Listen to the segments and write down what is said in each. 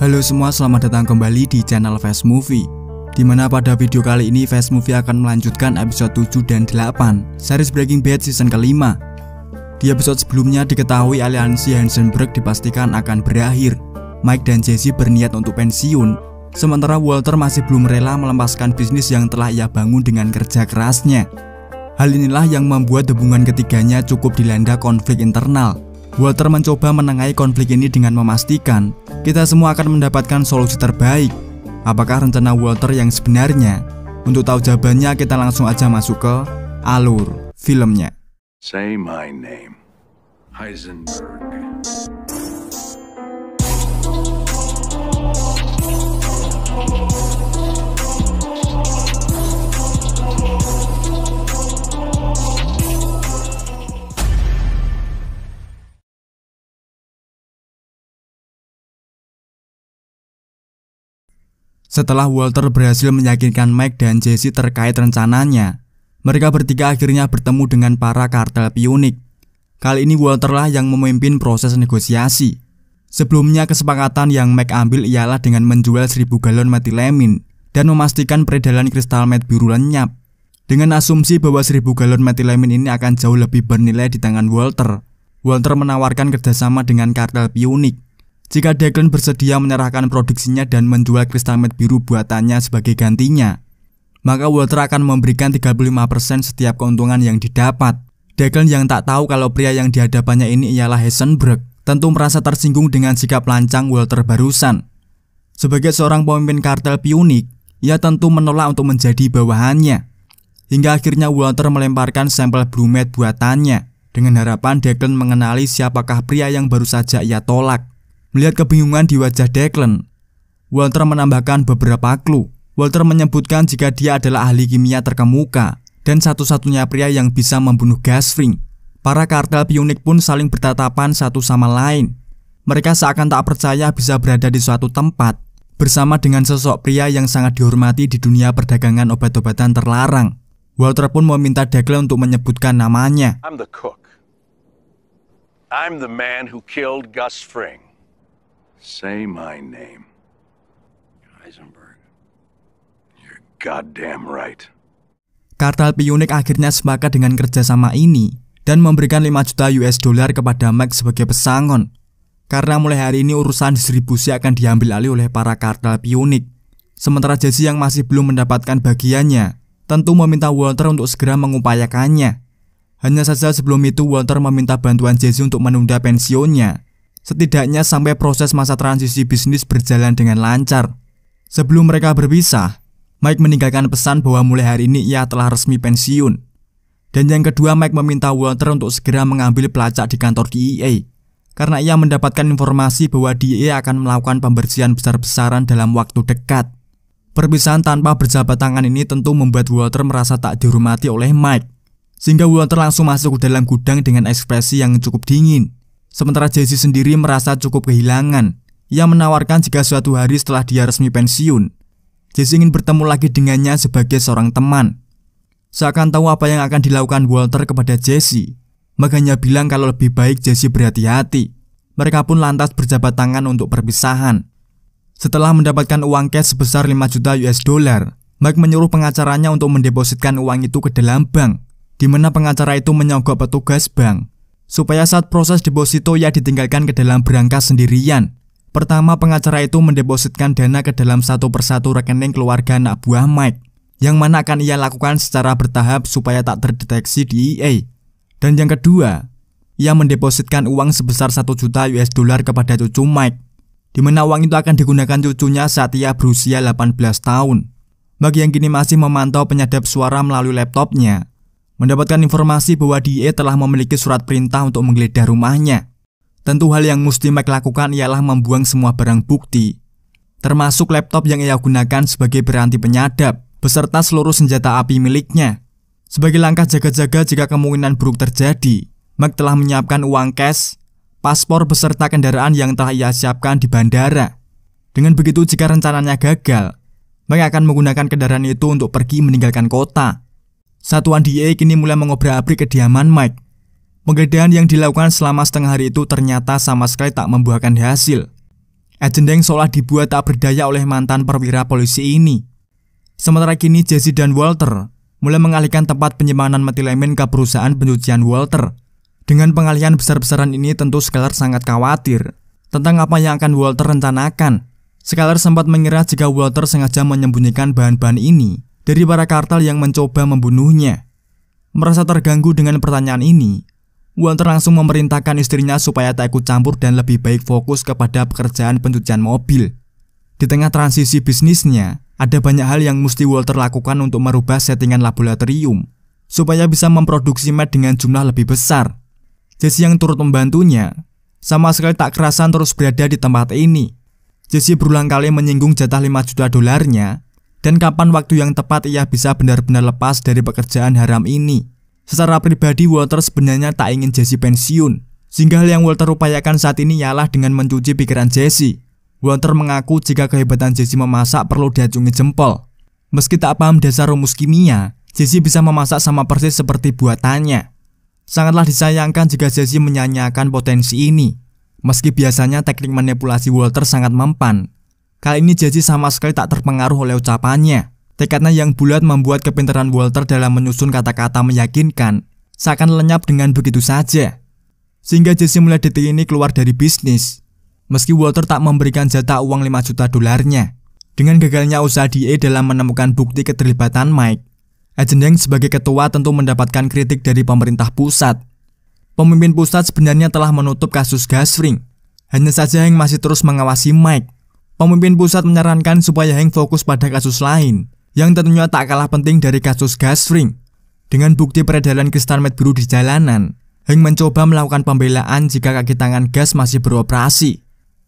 Halo semua, selamat datang kembali di channel Fast Movie, dimana pada video kali ini Fast Movie akan melanjutkan episode 7 dan 8 series Breaking Bad season kelima. Di episode sebelumnya diketahui aliansi Heisenberg dipastikan akan berakhir. Mike dan Jesse berniat untuk pensiun, sementara Walter masih belum rela melepaskan bisnis yang telah ia bangun dengan kerja kerasnya. Hal inilah yang membuat hubungan ketiganya cukup dilanda konflik internal. Walter mencoba menengahi konflik ini dengan memastikan kita semua akan mendapatkan solusi terbaik. Apakah rencana Walter yang sebenarnya? Untuk tahu jawabannya, kita langsung aja masuk ke alur filmnya. Say my name, Heisenberg. Setelah Walter berhasil meyakinkan Mike dan Jesse terkait rencananya, mereka bertiga akhirnya bertemu dengan para kartel pionik. Kali ini Walter lah yang memimpin proses negosiasi. Sebelumnya kesepakatan yang Mike ambil ialah dengan menjual 1000 galon metilemin dan memastikan peredaran kristal met biru lenyap. Dengan asumsi bahwa 1000 galon metilemin ini akan jauh lebih bernilai di tangan Walter, Walter menawarkan kerjasama dengan kartel pionik. Jika Declan bersedia menyerahkan produksinya dan menjual kristal met biru buatannya sebagai gantinya, maka Walter akan memberikan 35% setiap keuntungan yang didapat. Declan yang tak tahu kalau pria yang dihadapannya ini ialah Heisenberg tentu merasa tersinggung dengan sikap lancang Walter barusan. Sebagai seorang pemimpin kartel pionik, ia tentu menolak untuk menjadi bawahannya. Hingga akhirnya Walter melemparkan sampel bromide buatannya dengan harapan Declan mengenali siapakah pria yang baru saja ia tolak. Melihat kebingungan di wajah Declan, Walter menambahkan beberapa clue. Walter menyebutkan jika dia adalah ahli kimia terkemuka dan satu-satunya pria yang bisa membunuh Gasfring. Para kartel pionik pun saling bertatapan satu sama lain. Mereka seakan tak percaya bisa berada di suatu tempat bersama dengan sosok pria yang sangat dihormati di dunia perdagangan obat-obatan terlarang. Walter pun meminta Declan untuk menyebutkan namanya. I'm the cook. I'm the man who killed Gus Fring. Say my name, Heisenberg. You're goddamn right. Kartel pionik akhirnya sepakat dengan kerjasama ini dan memberikan 5 juta US dollar kepada Mike sebagai pesangon. Karena mulai hari ini urusan distribusi akan diambil alih oleh para kartel pionik. Sementara Jesse yang masih belum mendapatkan bagiannya tentu meminta Walter untuk segera mengupayakannya. Hanya saja sebelum itu Walter meminta bantuan Jesse untuk menunda pensiunnya, setidaknya sampai proses masa transisi bisnis berjalan dengan lancar. Sebelum mereka berpisah, Mike meninggalkan pesan bahwa mulai hari ini ia telah resmi pensiun. Dan yang kedua, Mike meminta Walter untuk segera mengambil pelacak di kantor DEA, karena ia mendapatkan informasi bahwa DEA akan melakukan pembersihan besar-besaran dalam waktu dekat. Perpisahan tanpa berjabat tangan ini tentu membuat Walter merasa tak dihormati oleh Mike, sehingga Walter langsung masuk ke dalam gudang dengan ekspresi yang cukup dingin. Sementara Jesse sendiri merasa cukup kehilangan. Ia menawarkan jika suatu hari setelah dia resmi pensiun, Jesse ingin bertemu lagi dengannya sebagai seorang teman. Seakan tahu apa yang akan dilakukan Walter kepada Jesse, makanya bilang kalau lebih baik Jesse berhati-hati. Mereka pun lantas berjabat tangan untuk perpisahan. Setelah mendapatkan uang cash sebesar 5 juta US dollar, Mike menyuruh pengacaranya untuk mendepositkan uang itu ke dalam bank, di mana pengacara itu menyogok petugas bank supaya saat proses deposito ia ditinggalkan ke dalam berangkas sendirian. Pertama, pengacara itu mendepositkan dana ke dalam satu persatu rekening keluarga anak buah Mike, yang mana akan ia lakukan secara bertahap supaya tak terdeteksi DEA. Dan yang kedua, ia mendepositkan uang sebesar 1 juta US dollar kepada cucu Mike, di mana uang itu akan digunakan cucunya saat ia berusia 18 tahun. Mike yang kini masih memantau penyadap suara melalui laptopnya mendapatkan informasi bahwa DEA telah memiliki surat perintah untuk menggeledah rumahnya. Tentu hal yang mesti Mike lakukan ialah membuang semua barang bukti, termasuk laptop yang ia gunakan sebagai peranti penyadap, beserta seluruh senjata api miliknya. Sebagai langkah jaga-jaga jika kemungkinan buruk terjadi, Mike telah menyiapkan uang cash, paspor beserta kendaraan yang telah ia siapkan di bandara. Dengan begitu jika rencananya gagal, Mike akan menggunakan kendaraan itu untuk pergi meninggalkan kota. Satuan DEA kini mulai mengobrak-abrik kediaman Mike. Penggeledahan yang dilakukan selama setengah hari itu ternyata sama sekali tak membuahkan hasil. Agent Hank seolah dibuat tak berdaya oleh mantan perwira polisi ini. Sementara kini Jesse dan Walter mulai mengalihkan tempat penyimpanan metilemin ke perusahaan pencucian Walter. Dengan pengalihan besar-besaran ini tentu Skyler sangat khawatir tentang apa yang akan Walter rencanakan. Skyler sempat mengira jika Walter sengaja menyembunyikan bahan-bahan ini dari para kartel yang mencoba membunuhnya. Merasa terganggu dengan pertanyaan ini, Walter langsung memerintahkan istrinya supaya tak ikut campur dan lebih baik fokus kepada pekerjaan pencucian mobil. Di tengah transisi bisnisnya, ada banyak hal yang mesti Walter lakukan untuk merubah settingan laboratorium supaya bisa memproduksi meth dengan jumlah lebih besar. Jesse yang turut membantunya sama sekali tak kerasan terus berada di tempat ini. Jesse berulang kali menyinggung jatah 5 juta dolarnya dan kapan waktu yang tepat ia bisa benar-benar lepas dari pekerjaan haram ini. Secara pribadi Walter sebenarnya tak ingin Jesse pensiun, sehingga hal yang Walter upayakan saat ini ialah dengan mencuci pikiran Jesse. Walter mengaku jika kehebatan Jesse memasak perlu diacungi jempol. Meski tak paham dasar rumus kimia, Jesse bisa memasak sama persis seperti buatannya. Sangatlah disayangkan jika Jesse menyanyiakan potensi ini. Meski biasanya teknik manipulasi Walter sangat mempan, kali ini Jesse sama sekali tak terpengaruh oleh ucapannya. Tekadnya yang bulat membuat kepintaran Walter dalam menyusun kata-kata meyakinkan seakan lenyap dengan begitu saja. Sehingga Jesse mulai detik ini keluar dari bisnis. Meski Walter tak memberikan jatah uang 5 juta dolarnya. Dengan gagalnya usaha DEA dalam menemukan bukti keterlibatan Mike, Agent Hank sebagai ketua tentu mendapatkan kritik dari pemerintah pusat. Pemimpin pusat sebenarnya telah menutup kasus gas ring. Hanya saja Hank masih terus mengawasi Mike. Pemimpin pusat menyarankan supaya Hank fokus pada kasus lain yang tentunya tak kalah penting dari kasus gas ring. Dengan bukti peredaran kristal meth biru di jalanan, Hank mencoba melakukan pembelaan jika kaki tangan gas masih beroperasi.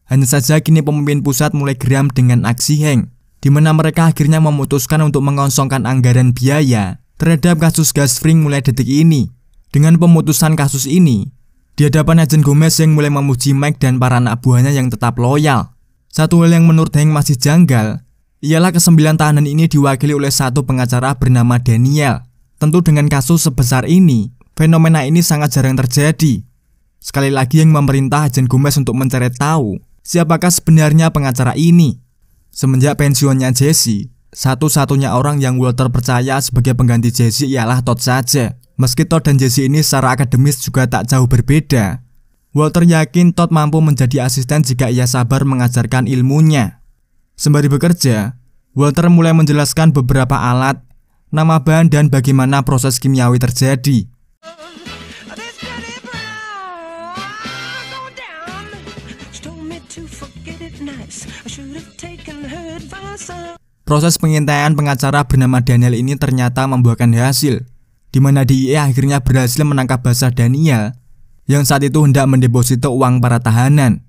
Hanya saja kini pemimpin pusat mulai geram dengan aksi Hank, di mana mereka akhirnya memutuskan untuk mengosongkan anggaran biaya terhadap kasus gas ring mulai detik ini. Dengan pemutusan kasus ini, di hadapan Agent Gomez yang mulai memuji Mike dan para anak buahnya yang tetap loyal. Satu hal yang menurut Hank masih janggal ialah ke-9 tahanan ini diwakili oleh satu pengacara bernama Daniel. Tentu dengan kasus sebesar ini, fenomena ini sangat jarang terjadi. Sekali lagi yang memerintah Agent Gomez untuk mencari tahu siapakah sebenarnya pengacara ini. Semenjak pensiunnya Jesse, satu-satunya orang yang Walter percaya sebagai pengganti Jesse ialah Todd saja. Meski Todd dan Jesse ini secara akademis juga tak jauh berbeda, Walter yakin Todd mampu menjadi asisten jika ia sabar mengajarkan ilmunya. Sembari bekerja, Walter mulai menjelaskan beberapa alat, nama bahan dan bagaimana proses kimiawi terjadi. Proses pengintaian pengacara bernama Daniel ini ternyata membuahkan hasil, di mana DEA akhirnya berhasil menangkap basah Daniel yang saat itu hendak mendeposito uang para tahanan.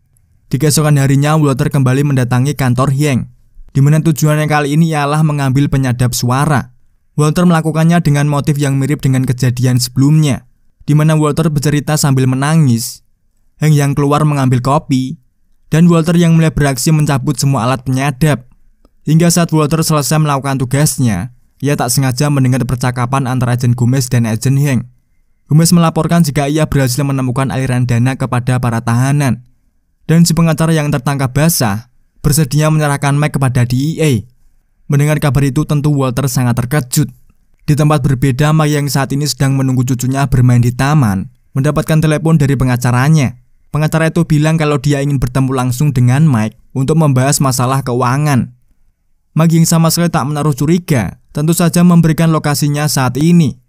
Di keesokan harinya Walter kembali mendatangi kantor Hank, di mana tujuannya kali ini ialah mengambil penyadap suara. Walter melakukannya dengan motif yang mirip dengan kejadian sebelumnya, di mana Walter bercerita sambil menangis. Hank yang keluar mengambil kopi, dan Walter yang mulai beraksi mencabut semua alat penyadap. Hingga saat Walter selesai melakukan tugasnya, ia tak sengaja mendengar percakapan antara Agent Gomez dan Agent Hank. Gomez melaporkan jika ia berhasil menemukan aliran dana kepada para tahanan, dan si pengacara yang tertangkap basah bersedia menyerahkan Mike kepada DEA. Mendengar kabar itu tentu Walter sangat terkejut. Di tempat berbeda, Mike yang saat ini sedang menunggu cucunya bermain di taman mendapatkan telepon dari pengacaranya. Pengacara itu bilang kalau dia ingin bertemu langsung dengan Mike untuk membahas masalah keuangan. Mike yang sama sekali tak menaruh curiga tentu saja memberikan lokasinya saat ini.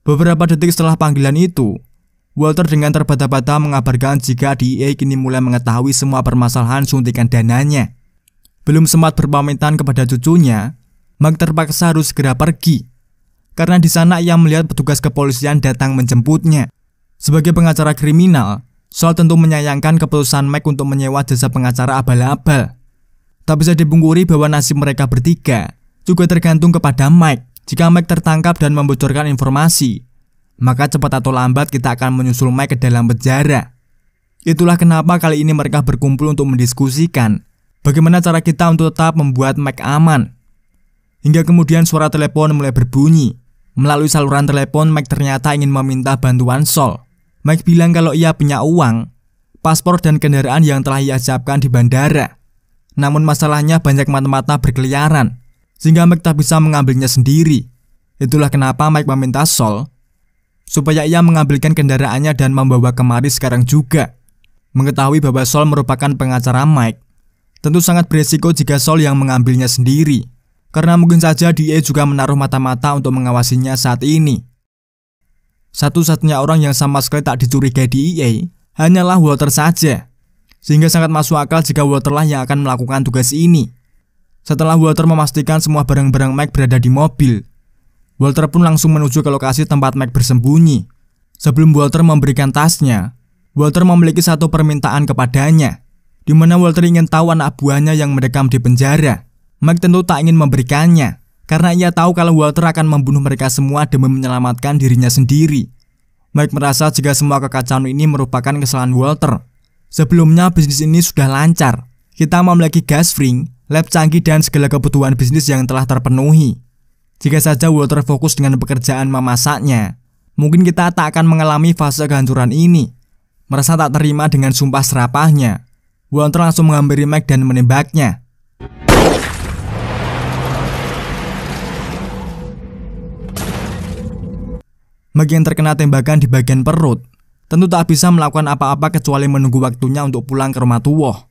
Beberapa detik setelah panggilan itu, Walter dengan terbata-bata mengabarkan jika DEA kini mulai mengetahui semua permasalahan suntikan dananya. Belum sempat berpamitan kepada cucunya, Mike terpaksa harus segera pergi, karena di sana ia melihat petugas kepolisian datang menjemputnya. Sebagai pengacara kriminal, Saul tentu menyayangkan keputusan Mike untuk menyewa jasa pengacara abal-abal. Tak bisa dipungkiri bahwa nasib mereka bertiga juga tergantung kepada Mike. Jika Mike tertangkap dan membocorkan informasi, maka cepat atau lambat kita akan menyusul Mike ke dalam penjara. Itulah kenapa kali ini mereka berkumpul untuk mendiskusikan bagaimana cara kita untuk tetap membuat Mike aman. Hingga kemudian suara telepon mulai berbunyi. Melalui saluran telepon, Mike ternyata ingin meminta bantuan Saul. Mike bilang kalau ia punya uang, paspor dan kendaraan yang telah ia siapkan di bandara. Namun masalahnya banyak mata-mata berkeliaran, sehingga Mike tak bisa mengambilnya sendiri. Itulah kenapa Mike meminta Saul supaya ia mengambilkan kendaraannya dan membawa kemari sekarang juga. Mengetahui bahwa Saul merupakan pengacara Mike, tentu sangat beresiko jika Saul yang mengambilnya sendiri, karena mungkin saja DEA juga menaruh mata-mata untuk mengawasinya saat ini. Satu-satunya orang yang sama sekali tak dicurigai DEA hanyalah Walter saja, sehingga sangat masuk akal jika Walter lah yang akan melakukan tugas ini. Setelah Walter memastikan semua barang-barang Mike berada di mobil, Walter pun langsung menuju ke lokasi tempat Mike bersembunyi. Sebelum Walter memberikan tasnya, Walter memiliki satu permintaan kepadanya, di mana Walter ingin tahu anak buahnya yang mendekam di penjara. Mike tentu tak ingin memberikannya, karena ia tahu kalau Walter akan membunuh mereka semua demi menyelamatkan dirinya sendiri. Mike merasa jika semua kekacauan ini merupakan kesalahan Walter. Sebelumnya bisnis ini sudah lancar. Kita memiliki gas ring, lab canggih dan segala kebutuhan bisnis yang telah terpenuhi. Jika saja Walter fokus dengan pekerjaan memasaknya, mungkin kita tak akan mengalami fase kehancuran ini. Merasa tak terima dengan sumpah serapahnya, Walter langsung menghampiri Mike dan menembaknya. Mike yang terkena tembakan di bagian perut tentu tak bisa melakukan apa-apa kecuali menunggu waktunya untuk pulang ke rumah tua.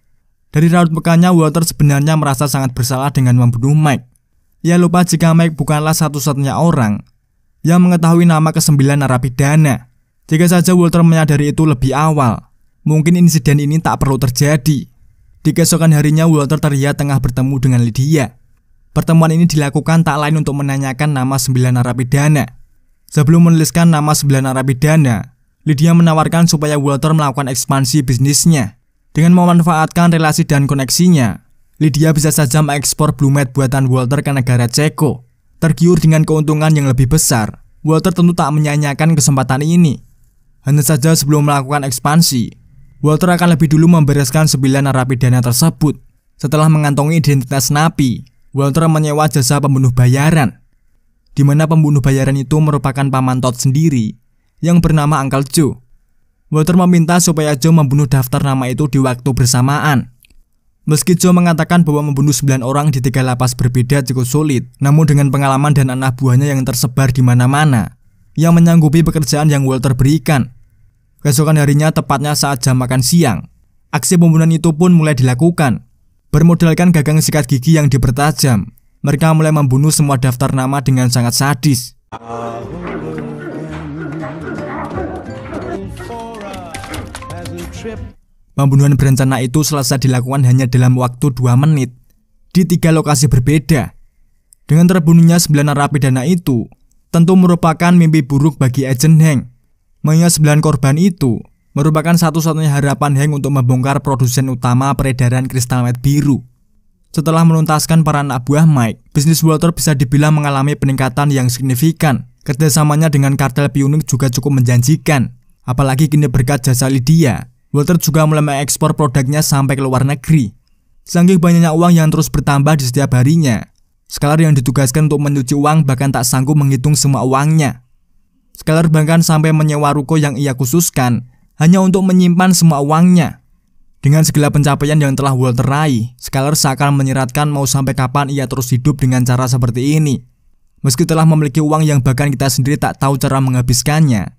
Dari raut mukanya, Walter sebenarnya merasa sangat bersalah dengan membunuh Mike. Ia lupa jika Mike bukanlah satu-satunya orang yang mengetahui nama ke-9 narapidana. Jika saja Walter menyadari itu lebih awal, mungkin insiden ini tak perlu terjadi. Di keesokan harinya, Walter terlihat tengah bertemu dengan Lydia. Pertemuan ini dilakukan tak lain untuk menanyakan nama 9 narapidana. Sebelum menuliskan nama 9 narapidana, Lydia menawarkan supaya Walter melakukan ekspansi bisnisnya. Dengan memanfaatkan relasi dan koneksinya, Lydia bisa saja mengekspor Blue Med buatan Walter ke negara Ceko. Tergiur dengan keuntungan yang lebih besar, Walter tentu tak menyanyiakan kesempatan ini. Hanya saja sebelum melakukan ekspansi, Walter akan lebih dulu membereskan 9 narapidana tersebut. Setelah mengantongi identitas napi, Walter menyewa jasa pembunuh bayaran, di mana pembunuh bayaran itu merupakan paman Todd sendiri yang bernama Uncle Joe. Walter meminta supaya Joe membunuh daftar nama itu di waktu bersamaan. Meski Joe mengatakan bahwa membunuh 9 orang di 3 lapas berbeda cukup sulit, namun dengan pengalaman dan anak buahnya yang tersebar di mana-mana, ia menyanggupi pekerjaan yang Walter berikan. Keesokan harinya, tepatnya saat jam makan siang, aksi pembunuhan itu pun mulai dilakukan. Bermodalkan gagang sikat gigi yang dipertajam, mereka mulai membunuh semua daftar nama dengan sangat sadis. Pembunuhan berencana itu selesai dilakukan hanya dalam waktu 2 menit di 3 lokasi berbeda. Dengan terbunuhnya 9 narapidana itu tentu merupakan mimpi buruk bagi Agent Hank. Mengingat 9 korban itu merupakan satu-satunya harapan Hank untuk membongkar produsen utama peredaran kristal meth biru. Setelah menuntaskan para anak buah Mike, bisnis Walter bisa dibilang mengalami peningkatan yang signifikan. Kerjasamanya dengan kartel Punic juga cukup menjanjikan. Apalagi kini berkat jasa Lydia, Walter juga mulai mengekspor produknya sampai ke luar negeri. Saking banyaknya uang yang terus bertambah di setiap harinya, Skylar yang ditugaskan untuk mencuci uang bahkan tak sanggup menghitung semua uangnya. Skylar bahkan sampai menyewa ruko yang ia khususkan hanya untuk menyimpan semua uangnya. Dengan segala pencapaian yang telah Walter raih, Skylar seakan menyeratkan mau sampai kapan ia terus hidup dengan cara seperti ini. Meski telah memiliki uang yang bahkan kita sendiri tak tahu cara menghabiskannya,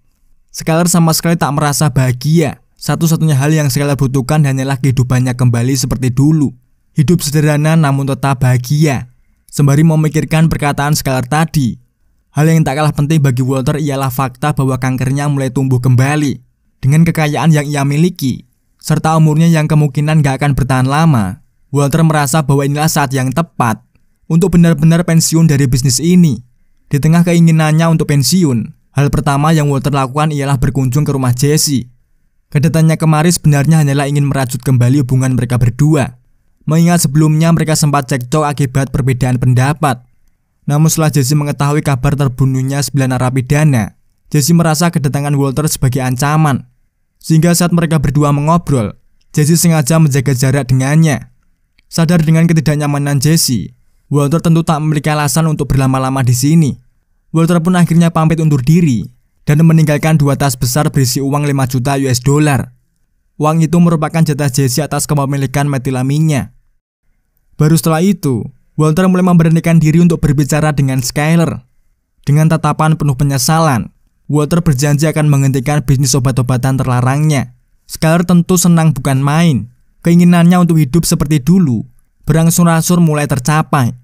Skylar sama sekali tak merasa bahagia. Satu-satunya hal yang Skylar butuhkan hanyalah kehidupannya kembali seperti dulu. Hidup sederhana namun tetap bahagia. Sembari memikirkan perkataan Skylar tadi, hal yang tak kalah penting bagi Walter ialah fakta bahwa kankernya mulai tumbuh kembali. Dengan kekayaan yang ia miliki, serta umurnya yang kemungkinan gak akan bertahan lama, Walter merasa bahwa inilah saat yang tepat untuk benar-benar pensiun dari bisnis ini. Di tengah keinginannya untuk pensiun, hal pertama yang Walter lakukan ialah berkunjung ke rumah Jesse. Kedatangannya kemari sebenarnya hanyalah ingin merajut kembali hubungan mereka berdua. Mengingat sebelumnya mereka sempat cekcok akibat perbedaan pendapat. Namun setelah Jesse mengetahui kabar terbunuhnya 9 narapidana, Jesse merasa kedatangan Walter sebagai ancaman. Sehingga saat mereka berdua mengobrol, Jesse sengaja menjaga jarak dengannya. Sadar dengan ketidaknyamanan Jesse, Walter tentu tak memiliki alasan untuk berlama-lama di sini. Walter pun akhirnya pamit undur diri dan meninggalkan 2 tas besar berisi uang 5 juta US dollar. Uang itu merupakan jatah Jesse atas kepemilikan metilaminnya. Baru setelah itu, Walter mulai memberanikan diri untuk berbicara dengan Skyler. Dengan tatapan penuh penyesalan, Walter berjanji akan menghentikan bisnis obat-obatan terlarangnya. Skyler tentu senang bukan main. Keinginannya untuk hidup seperti dulu, berangsur-angsur mulai tercapai.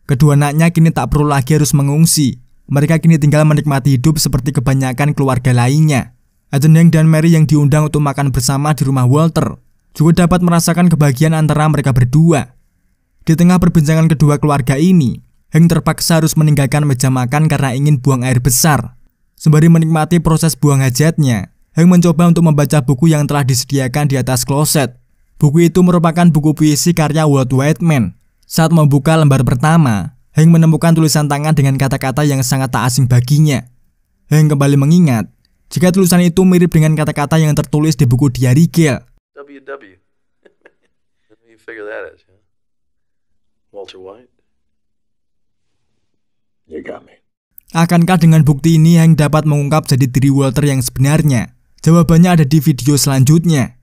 Kedua anaknya kini tak perlu lagi harus mengungsi. Mereka kini tinggal menikmati hidup seperti kebanyakan keluarga lainnya. Ethan, Hank, dan Mary yang diundang untuk makan bersama di rumah Walter juga dapat merasakan kebahagiaan antara mereka berdua. Di tengah perbincangan kedua keluarga ini, Hank terpaksa harus meninggalkan meja makan karena ingin buang air besar. Sembari menikmati proses buang hajatnya, Hank mencoba untuk membaca buku yang telah disediakan di atas kloset. Buku itu merupakan buku puisi karya Walt Whitman. Saat membuka lembar pertama, Hank menemukan tulisan tangan dengan kata-kata yang sangat tak asing baginya. Hank kembali mengingat jika tulisan itu mirip dengan kata-kata yang tertulis di buku diari Gale. WW. You figure that is, huh? Walter White. You got me. Akankah dengan bukti ini Hank dapat mengungkap jadi diri Walter yang sebenarnya? Jawabannya ada di video selanjutnya.